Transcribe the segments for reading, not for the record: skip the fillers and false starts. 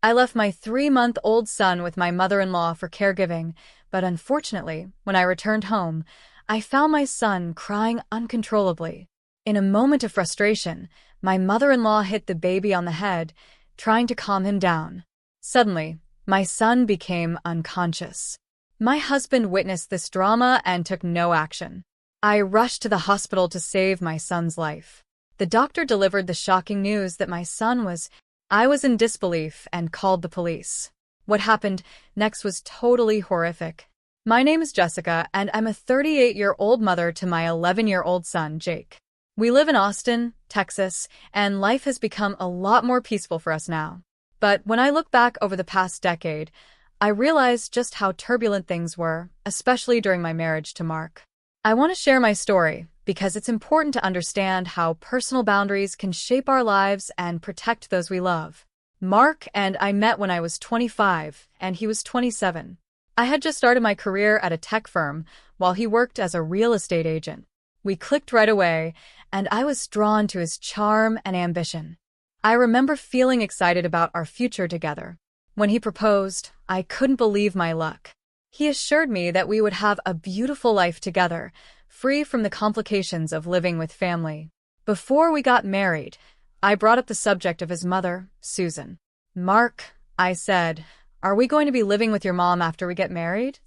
I left my 3-month-old son with my mother-in-law for caregiving, but unfortunately, when I returned home, I found my son crying uncontrollably. In a moment of frustration, my mother-in-law hit the baby on the head, trying to calm him down. Suddenly, my son became unconscious. My husband witnessed this drama and took no action. I rushed to the hospital to save my son's life. The doctor delivered the shocking news that my son was. I was in disbelief and called the police. What happened next was totally horrific. My name is Jessica, and I'm a 38-year-old mother to my 11-year-old son, Jake. We live in Austin, Texas, and life has become a lot more peaceful for us now. But when I look back over the past decade, I realize just how turbulent things were, especially during my marriage to Mark. I want to share my story because it's important to understand how personal boundaries can shape our lives and protect those we love. Mark and I met when I was 25, and he was 27. I had just started my career at a tech firm while he worked as a real estate agent. We clicked right away, and I was drawn to his charm and ambition. I remember feeling excited about our future together. When he proposed, I couldn't believe my luck. He assured me that we would have a beautiful life together, free from the complications of living with family. Before we got married, I brought up the subject of his mother, Susan. "Mark," I said, "are we going to be living with your mom after we get married?"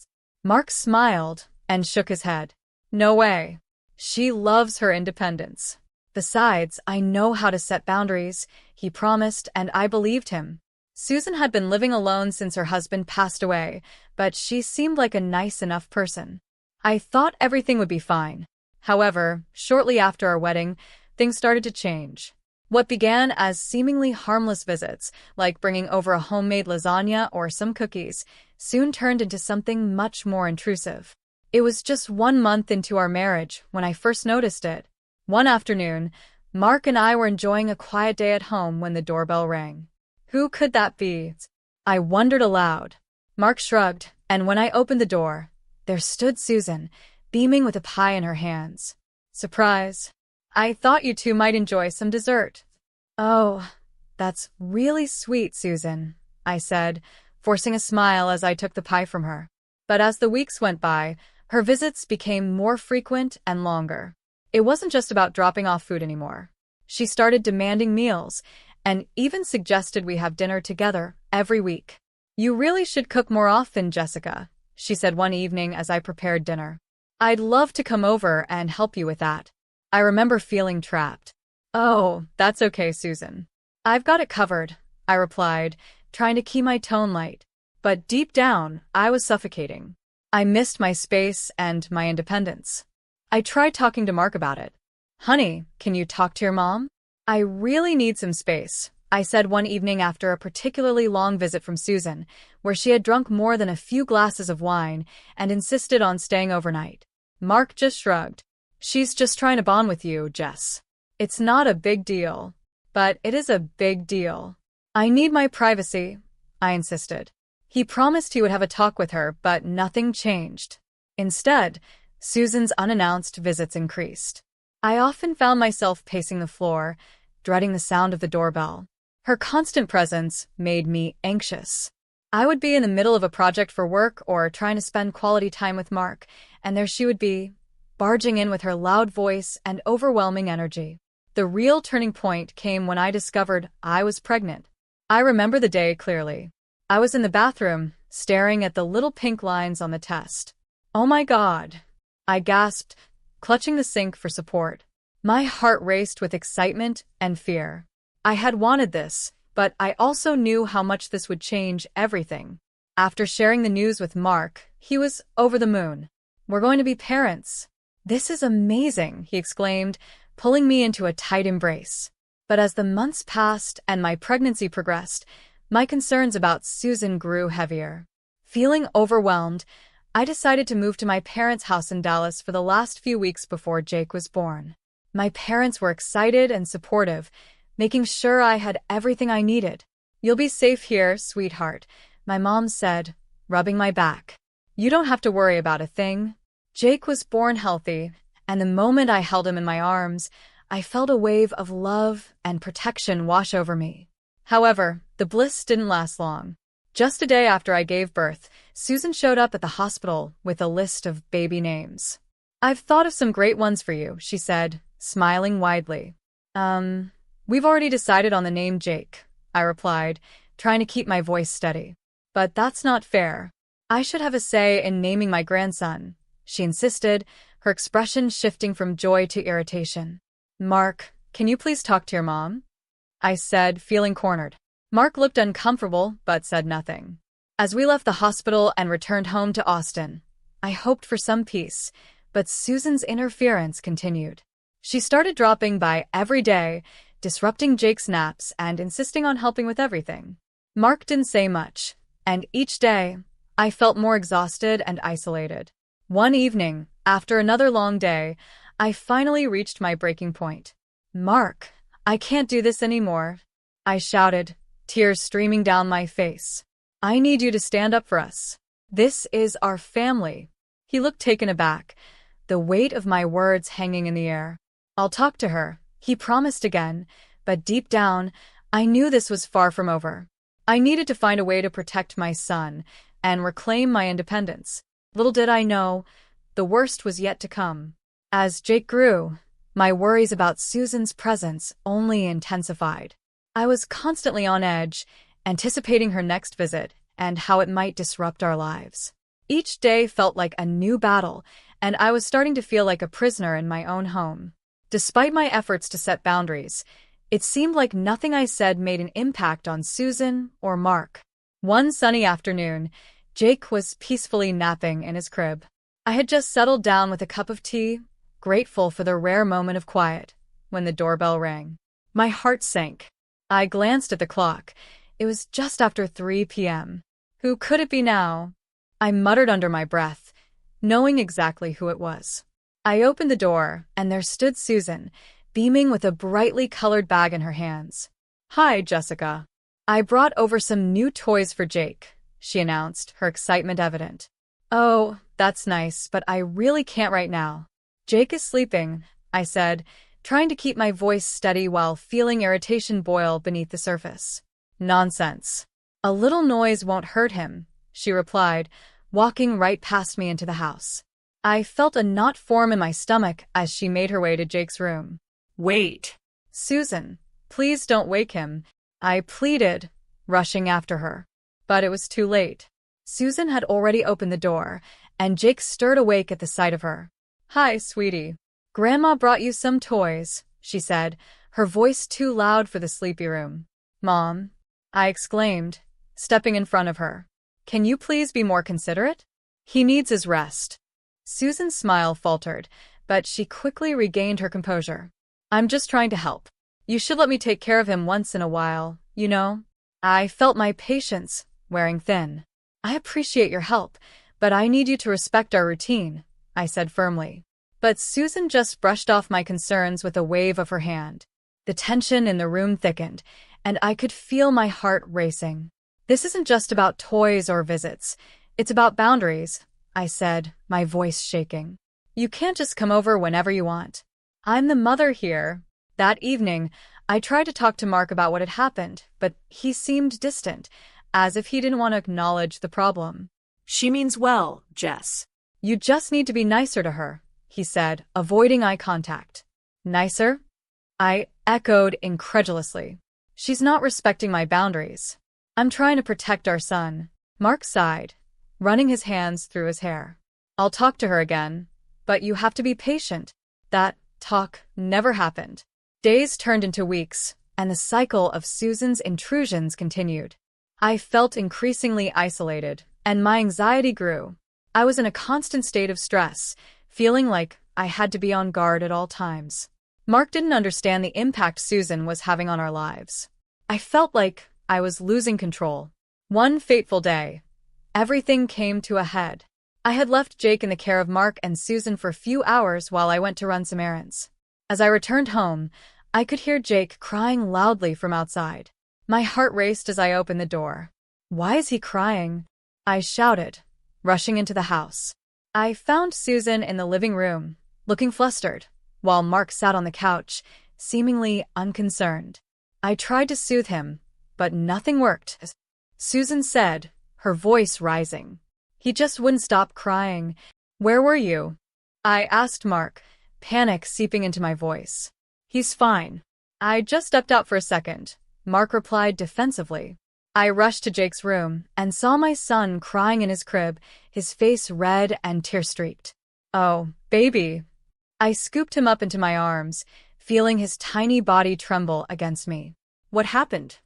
Mark smiled and shook his head. "No way. She loves her independence. Besides, I know how to set boundaries," he promised, and I believed him. Susan had been living alone since her husband passed away, but she seemed like a nice enough person. I thought everything would be fine. However, shortly after our wedding, things started to change. What began as seemingly harmless visits, like bringing over a homemade lasagna or some cookies, soon turned into something much more intrusive. It was just 1 month into our marriage when I first noticed it. One afternoon, Mark and I were enjoying a quiet day at home when the doorbell rang. Who could that be? I wondered aloud. Mark shrugged, and when I opened the door, there stood Susan, beaming with a pie in her hands. "Surprise. I thought you two might enjoy some dessert." "Oh, that's really sweet, Susan," I said, forcing a smile as I took the pie from her. But as the weeks went by, her visits became more frequent and longer. It wasn't just about dropping off food anymore. She started demanding meals, and even suggested we have dinner together every week. "You really should cook more often, Jessica," she said one evening as I prepared dinner. "I'd love to come over and help you with that." I remember feeling trapped. "Oh, that's okay, Susan. I've got it covered," I replied, trying to keep my tone light. But deep down, I was suffocating. I missed my space and my independence. I tried talking to Mark about it. "Honey, can you talk to your mom? I really need some space," I said one evening after a particularly long visit from Susan, where she had drunk more than a few glasses of wine and insisted on staying overnight. Mark just shrugged. "She's just trying to bond with you, Jess. It's not a big deal." But it is a big deal. "I need my privacy," I insisted. He promised he would have a talk with her, but nothing changed. Instead, Susan's unannounced visits increased. I often found myself pacing the floor, dreading the sound of the doorbell. Her constant presence made me anxious. I would be in the middle of a project for work or trying to spend quality time with Mark, and there she would be, barging in with her loud voice and overwhelming energy. The real turning point came when I discovered I was pregnant. I remember the day clearly. I was in the bathroom, staring at the little pink lines on the test. "Oh my God," I gasped, clutching the sink for support. My heart raced with excitement and fear. I had wanted this, but I also knew how much this would change everything. After sharing the news with Mark, he was over the moon. "We're going to be parents." "This is amazing," he exclaimed, pulling me into a tight embrace. But as the months passed and my pregnancy progressed, my concerns about Susan grew heavier. Feeling overwhelmed, I decided to move to my parents' house in Dallas for the last few weeks before Jake was born. My parents were excited and supportive, making sure I had everything I needed. "You'll be safe here, sweetheart," my mom said, rubbing my back. "You don't have to worry about a thing." Jake was born healthy, and the moment I held him in my arms, I felt a wave of love and protection wash over me. However, The bliss didn't last long. Just a day after I gave birth, Susan showed up at the hospital with a list of baby names. "I've thought of some great ones for you," she said, smiling widely. We've already decided on the name Jake," I replied, trying to keep my voice steady. "But that's not fair. I should have a say in naming my grandson," she insisted, her expression shifting from joy to irritation. "Mark, can you please talk to your mom?" I said, feeling cornered. Mark looked uncomfortable, but said nothing. As we left the hospital and returned home to Austin, I hoped for some peace, but Susan's interference continued. She started dropping by every day, disrupting Jake's naps and insisting on helping with everything. Mark didn't say much, and each day, I felt more exhausted and isolated. One evening, after another long day, I finally reached my breaking point. "Mark, I can't do this anymore," I shouted, tears streaming down my face. "I need you to stand up for us. This is our family." He looked taken aback, the weight of my words hanging in the air. "I'll talk to her," he promised again, but deep down, I knew this was far from over. I needed to find a way to protect my son and reclaim my independence. Little did I know, the worst was yet to come. As Jake grew, my worries about Susan's presence only intensified. I was constantly on edge, anticipating her next visit and how it might disrupt our lives. Each day felt like a new battle, and I was starting to feel like a prisoner in my own home. Despite my efforts to set boundaries, it seemed like nothing I said made an impact on Susan or Mark. One sunny afternoon, Jake was peacefully napping in his crib. I had just settled down with a cup of tea, grateful for the rare moment of quiet, when the doorbell rang. My heart sank. I glanced at the clock. It was just after 3 p.m. Who could it be now? I muttered under my breath, knowing exactly who it was. I opened the door, and there stood Susan, beaming with a brightly colored bag in her hands. "Hi, Jessica. I brought over some new toys for Jake," she announced, her excitement evident. "Oh, that's nice, but I really can't right now." "Jake is sleeping," I said, trying to keep my voice steady while feeling irritation boil beneath the surface. "Nonsense. A little noise won't hurt him," she replied, walking right past me into the house. I felt a knot form in my stomach as she made her way to Jake's room. "Wait. Susan, please don't wake him," I pleaded, rushing after her. But it was too late. Susan had already opened the door, and Jake stirred awake at the sight of her. "Hi, sweetie. Grandma brought you some toys," she said, her voice too loud for the sleepy room. "Mom," I exclaimed, stepping in front of her. "Can you please be more considerate? He needs his rest." Susan's smile faltered, but she quickly regained her composure. "I'm just trying to help. You should let me take care of him once in a while, you know?" I felt my patience wearing thin. "I appreciate your help, but I need you to respect our routine," I said firmly. But Susan just brushed off my concerns with a wave of her hand. The tension in the room thickened, and I could feel my heart racing. "This isn't just about toys or visits. It's about boundaries," I said, my voice shaking. "You can't just come over whenever you want. I'm the mother here." That evening, I tried to talk to Mark about what had happened, but he seemed distant, as if he didn't want to acknowledge the problem. "She means well, Jess. "You just need to be nicer to her," he said, avoiding eye contact. "Nicer?" I echoed incredulously. "She's not respecting my boundaries. I'm trying to protect our son." Mark sighed, running his hands through his hair. "I'll talk to her again, but you have to be patient." That talk never happened. Days turned into weeks, and the cycle of Susan's intrusions continued. I felt increasingly isolated, and my anxiety grew. I was in a constant state of stress, feeling like I had to be on guard at all times. Mark didn't understand the impact Susan was having on our lives. I felt like I was losing control. One fateful day, everything came to a head. I had left Jake in the care of Mark and Susan for a few hours while I went to run some errands. As I returned home, I could hear Jake crying loudly from outside. My heart raced as I opened the door. "Why is he crying?" I shouted, rushing into the house. I found Susan in the living room, looking flustered, while Mark sat on the couch, seemingly unconcerned. I tried to soothe him, but nothing worked. Susan said, her voice rising. He just wouldn't stop crying. Where were you? I asked Mark, panic seeping into my voice. He's fine. I just stepped out for a second, Mark replied defensively. I rushed to Jake's room and saw my son crying in his crib, his face red and tear-streaked. Oh, baby. I scooped him up into my arms, feeling his tiny body tremble against me. What happened?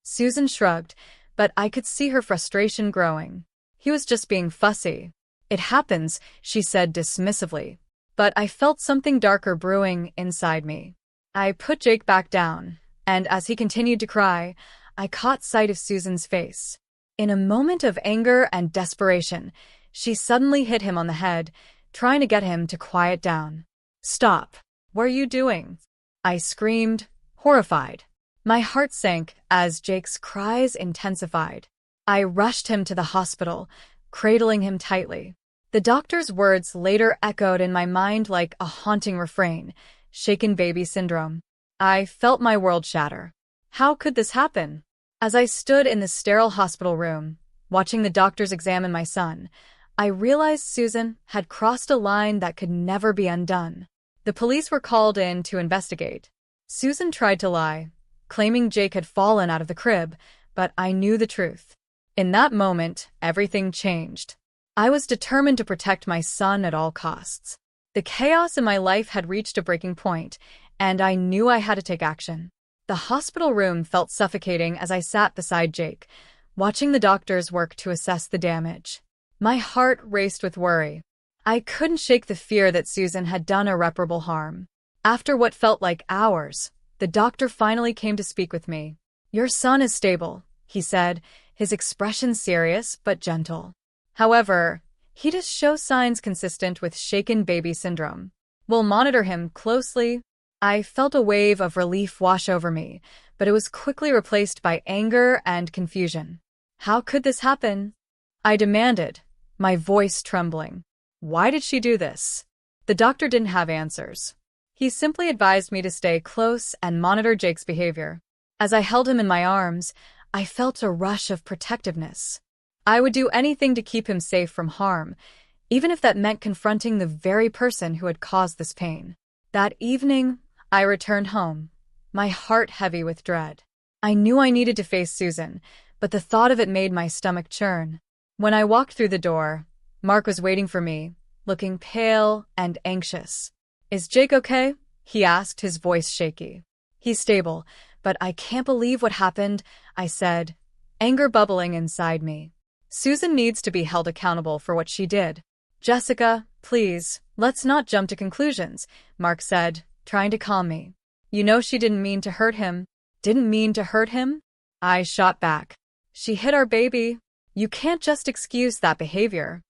Susan shrugged, but I could see her frustration growing. He was just being fussy. It happens, she said dismissively. But I felt something darker brewing inside me. I put Jake back down, and as he continued to cry, I caught sight of Susan's face. In a moment of anger and desperation, she suddenly hit him on the head, trying to get him to quiet down. Stop. What are you doing? I screamed, horrified. My heart sank as Jake's cries intensified. I rushed him to the hospital, cradling him tightly. The doctor's words later echoed in my mind like a haunting refrain, shaken baby syndrome. I felt my world shatter. How could this happen? As I stood in the sterile hospital room, watching the doctors examine my son, I realized Susan had crossed a line that could never be undone. The police were called in to investigate. Susan tried to lie, claiming Jake had fallen out of the crib, but I knew the truth. In that moment, everything changed. I was determined to protect my son at all costs. The chaos in my life had reached a breaking point, and I knew I had to take action. The hospital room felt suffocating as I sat beside Jake, watching the doctors work to assess the damage. My heart raced with worry. I couldn't shake the fear that Susan had done irreparable harm. After what felt like hours, the doctor finally came to speak with me. Your son is stable, he said, his expression serious but gentle. However, he does show signs consistent with shaken baby syndrome. We'll monitor him closely. I felt a wave of relief wash over me, but it was quickly replaced by anger and confusion. How could this happen? I demanded, my voice trembling. Why did she do this? The doctor didn't have answers. He simply advised me to stay close and monitor Jake's behavior. As I held him in my arms, I felt a rush of protectiveness. I would do anything to keep him safe from harm, even if that meant confronting the very person who had caused this pain. That evening, I returned home, my heart heavy with dread. I knew I needed to face Susan, but the thought of it made my stomach churn. When I walked through the door, Mark was waiting for me, looking pale and anxious. Is Jake okay? He asked, his voice shaky. He's stable, but I can't believe what happened, I said, anger bubbling inside me. Susan needs to be held accountable for what she did. Jessica, please, let's not jump to conclusions, Mark said, trying to calm me. You know she didn't mean to hurt him. Didn't mean to hurt him? I shot back. She hit our baby. You can't just excuse that behavior.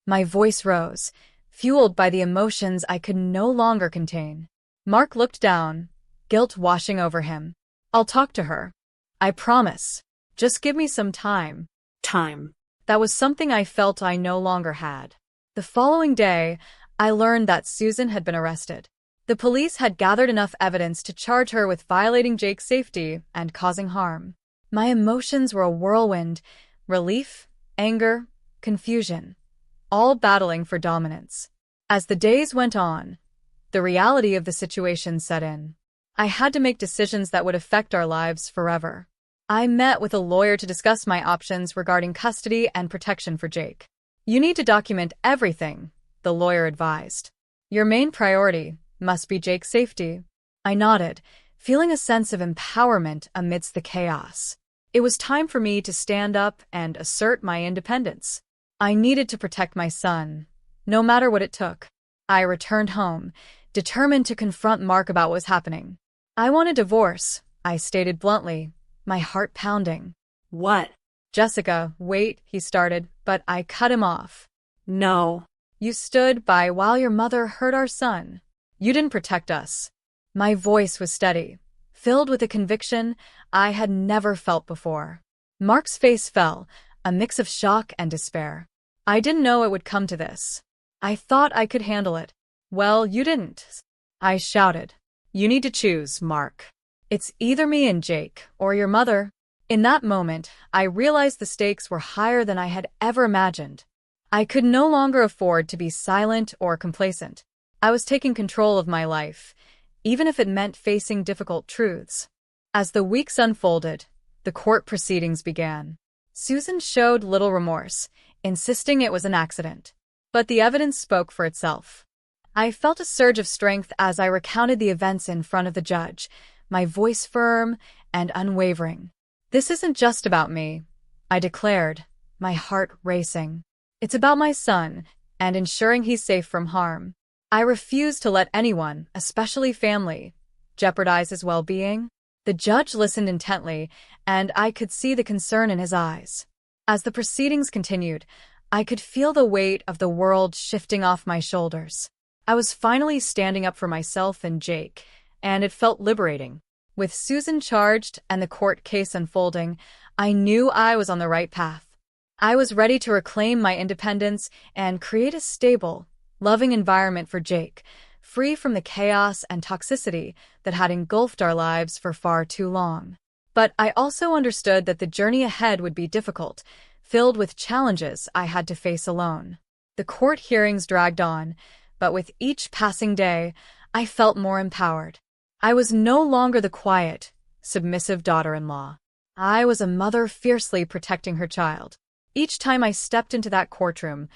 My voice rose, fueled by the emotions I could no longer contain. Mark looked down, guilt washing over him. I'll talk to her. I promise. Just give me some time. Time. That was something I felt I no longer had. The following day, I learned that Susan had been arrested. The police had gathered enough evidence to charge her with violating Jake's safety and causing harm. My emotions were a whirlwind, relief, anger, confusion, all battling for dominance. As the days went on, the reality of the situation set in. I had to make decisions that would affect our lives forever. I met with a lawyer to discuss my options regarding custody and protection for Jake. You need to document everything, the lawyer advised. Your main priority must be Jake's safety. I nodded, feeling a sense of empowerment amidst the chaos. It was time for me to stand up and assert my independence. I needed to protect my son, no matter what it took. I returned home, determined to confront Mark about what was happening. I want a divorce, I stated bluntly, my heart pounding. What? Jessica, wait, he started, but I cut him off. No. You stood by while your mother hurt our son. You didn't protect us. My voice was steady, filled with a conviction I had never felt before. Mark's face fell, a mix of shock and despair. I didn't know it would come to this. I thought I could handle it. Well, you didn't. I shouted. You need to choose, Mark. It's either me and Jake, or your mother. In that moment, I realized the stakes were higher than I had ever imagined. I could no longer afford to be silent or complacent. I was taking control of my life, even if it meant facing difficult truths. As the weeks unfolded, the court proceedings began. Susan showed little remorse, insisting it was an accident. But the evidence spoke for itself. I felt a surge of strength as I recounted the events in front of the judge, my voice firm and unwavering. "This isn't just about me," I declared, my heart racing. "It's about my son and ensuring he's safe from harm. I refuse to let anyone, especially family, jeopardize his well-being." The judge listened intently, and I could see the concern in his eyes. As the proceedings continued, I could feel the weight of the world shifting off my shoulders. I was finally standing up for myself and Jake, and it felt liberating. With Susan charged and the court case unfolding, I knew I was on the right path. I was ready to reclaim my independence and create a stable, loving environment for Jake, free from the chaos and toxicity that had engulfed our lives for far too long. But I also understood that the journey ahead would be difficult, filled with challenges I had to face alone. The court hearings dragged on, but with each passing day, I felt more empowered. I was no longer the quiet, submissive daughter-in-law. I was a mother fiercely protecting her child. Each time I stepped into that courtroom,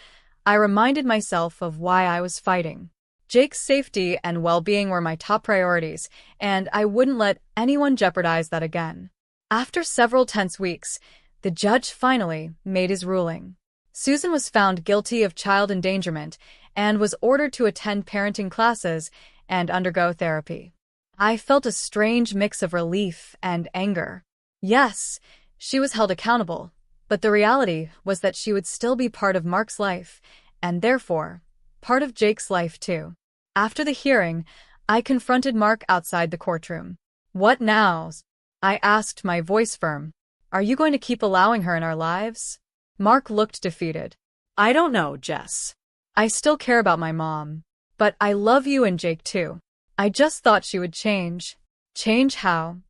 I reminded myself of why I was fighting. Jake's safety and well-being were my top priorities, and I wouldn't let anyone jeopardize that again. After several tense weeks, the judge finally made his ruling. Susan was found guilty of child endangerment and was ordered to attend parenting classes and undergo therapy. I felt a strange mix of relief and anger. Yes, she was held accountable, but the reality was that she would still be part of Mark's life, and therefore, part of Jake's life too. After the hearing, I confronted Mark outside the courtroom. "What now?" I asked, my voice firm. "Are you going to keep allowing her in our lives?" Mark looked defeated. I don't know, Jess. "I still care about my mom. But I love you and Jake too. I just thought she would change." "Change how?"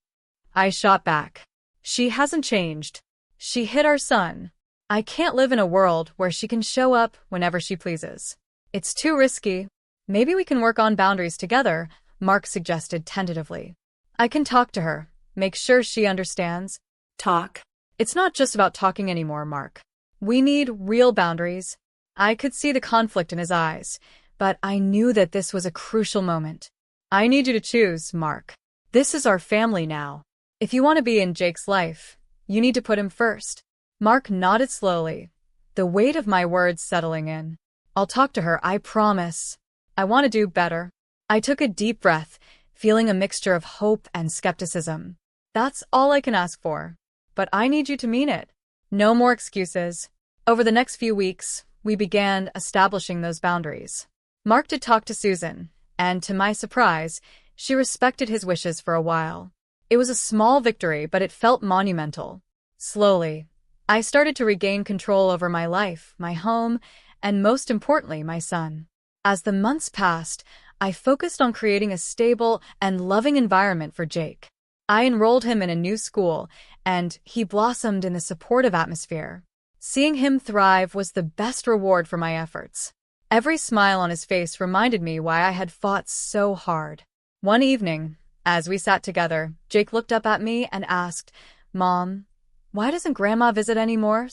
I shot back. "She hasn't changed. She hit our son. I can't live in a world where she can show up whenever she pleases. It's too risky." "Maybe we can work on boundaries together," Mark suggested tentatively. "I can talk to her, make sure she understands." Talk? "It's not just about talking anymore, Mark. We need real boundaries." I could see the conflict in his eyes, but I knew that this was a crucial moment. "I need you to choose, Mark. This is our family now. If you want to be in Jake's life, you need to put him first." Mark nodded slowly, the weight of my words settling in. "I'll talk to her, I promise. I want to do better." I took a deep breath, feeling a mixture of hope and skepticism. "That's all I can ask for. But I need you to mean it. No more excuses." Over the next few weeks, we began establishing those boundaries. Mark did talk to Susan, and to my surprise, she respected his wishes for a while. It was a small victory, but it felt monumental. Slowly, I started to regain control over my life, my home, and most importantly, my son. As the months passed, I focused on creating a stable and loving environment for Jake. I enrolled him in a new school, and he blossomed in the supportive atmosphere. Seeing him thrive was the best reward for my efforts. Every smile on his face reminded me why I had fought so hard. One evening, as we sat together, Jake looked up at me and asked, "Mom, why doesn't Grandma visit anymore?"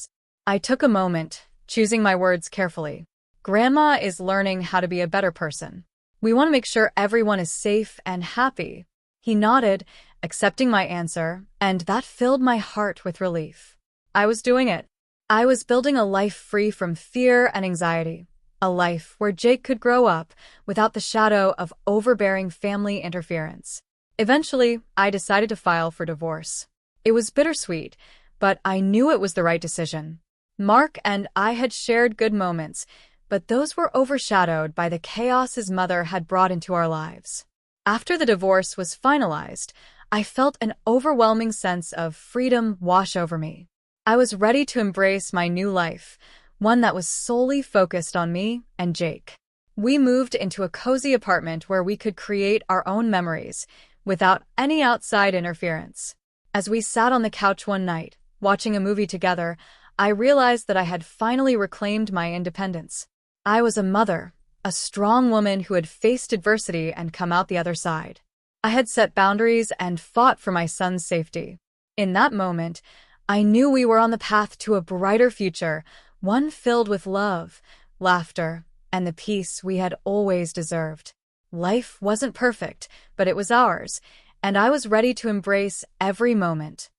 I took a moment, choosing my words carefully. "Grandma is learning how to be a better person. We want to make sure everyone is safe and happy." He nodded, accepting my answer, and that filled my heart with relief. I was doing it. I was building a life free from fear and anxiety, a life where Jake could grow up without the shadow of overbearing family interference. Eventually, I decided to file for divorce. It was bittersweet, but I knew it was the right decision. Mark and I had shared good moments, but those were overshadowed by the chaos his mother had brought into our lives. After the divorce was finalized, I felt an overwhelming sense of freedom wash over me. I was ready to embrace my new life, one that was solely focused on me and Jake. We moved into a cozy apartment where we could create our own memories, without any outside interference. As we sat on the couch one night, watching a movie together, I realized that I had finally reclaimed my independence. I was a mother, a strong woman who had faced adversity and come out the other side. I had set boundaries and fought for my son's safety. In that moment, I knew we were on the path to a brighter future, one filled with love, laughter, and the peace we had always deserved. Life wasn't perfect, but it was ours, and I was ready to embrace every moment.